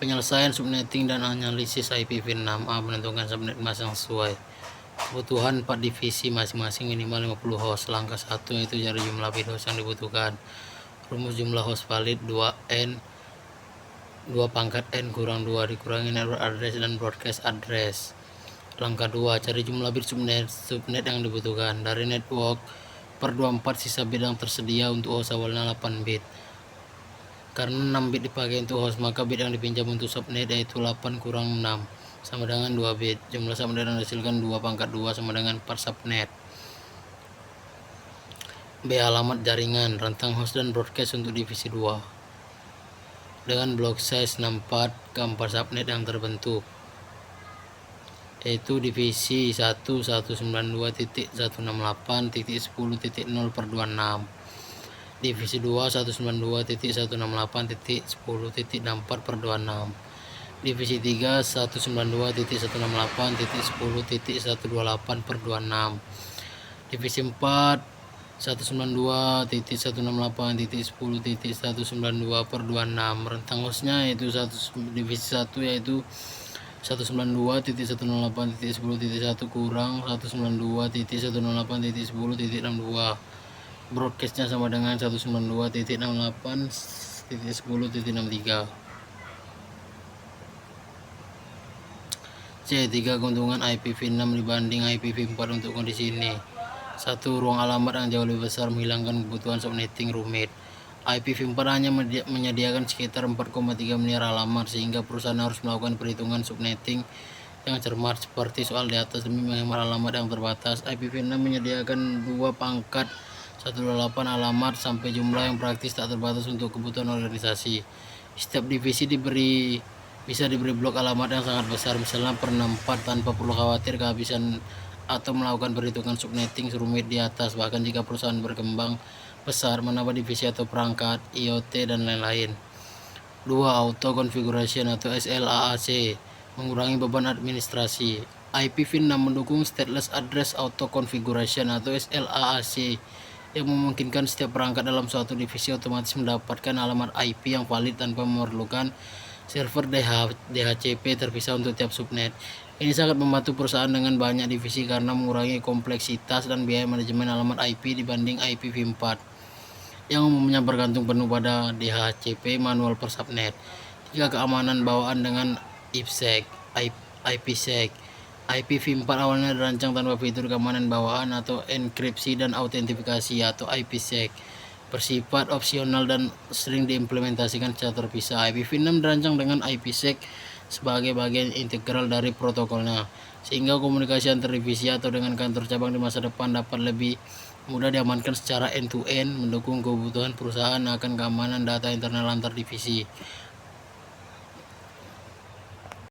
Penyelesaian subnetting dan analisis IPv6. Menentukan subnet mask yang sesuai. Kebutuhan 4 divisi masing-masing minimal 50 host. Langkah 1 yaitu cari jumlah bit host yang dibutuhkan. Rumus jumlah host valid 2n 2 pangkat n kurang 2 dikurangi network address dan broadcast address. Langkah 2 cari jumlah bit subnet yang dibutuhkan. Dari network per 24 sisa bit yang tersedia untuk host awalnya 8 bit. Karena 6 bit dipakai untuk host, maka bit yang dipinjam untuk subnet yaitu 8 kurang 6 sama dengan 2 bit. Jumlah subnet yang dihasilkan 2 pangkat 2 sama dengan 4 subnet. B. Alamat jaringan, rentang host dan broadcast untuk divisi 2 dengan block size 64 ke 4 subnet yang terbentuk, yaitu divisi 1 192.168.10.0/26, divisi 2 192.168.10.64/26, divisi 3 192.168.10.128/26, divisi 4 192.168.10.192/26. Rentang hostnya yaitu divisi 1 yaitu 192.168.10.1 kurang 192.168.10.62. Broadcastnya sama dengan 192.168.10.63. C. 3 keuntungan IPv6 dibanding IPv4 untuk kondisi ini. 1. Ruang alamat yang jauh lebih besar menghilangkan kebutuhan subnetting rumit. IPv4 hanya menyediakan sekitar 4,3 miliar alamat, sehingga perusahaan harus melakukan perhitungan subnetting yang cermat seperti soal di atas demi menghemat alamat yang terbatas. IPv6 menyediakan 2 pangkat 128 alamat sampai jumlah yang praktis tak terbatas untuk kebutuhan organisasi. Setiap divisi bisa diberi blok alamat yang sangat besar, misalnya per 64, tanpa perlu khawatir kehabisan atau melakukan perhitungan subnetting rumit di atas. Bahkan jika perusahaan berkembang besar, menambah divisi atau perangkat IoT dan lain-lain. 2. Auto configuration atau SLAAC, mengurangi beban administrasi. IPv6 mendukung stateless address auto configuration atau SLAAC yang memungkinkan setiap perangkat dalam suatu divisi otomatis mendapatkan alamat IP yang valid tanpa memerlukan server DHCP terpisah untuk tiap subnet. Ini sangat membantu perusahaan dengan banyak divisi karena mengurangi kompleksitas dan biaya manajemen alamat IP dibanding IPv4 yang umumnya bergantung penuh pada DHCP manual per subnet. 3. Keamanan bawaan dengan IPsec. IPv4 awalnya dirancang tanpa fitur keamanan bawaan atau enkripsi dan autentifikasi atau IPsec, bersifat opsional dan sering diimplementasikan secara terpisah. IPv6 dirancang dengan IPsec sebagai bagian integral dari protokolnya, sehingga komunikasi antar divisi atau dengan kantor cabang di masa depan dapat lebih mudah diamankan secara end-to-end, mendukung kebutuhan perusahaan akan keamanan data internal antar divisi.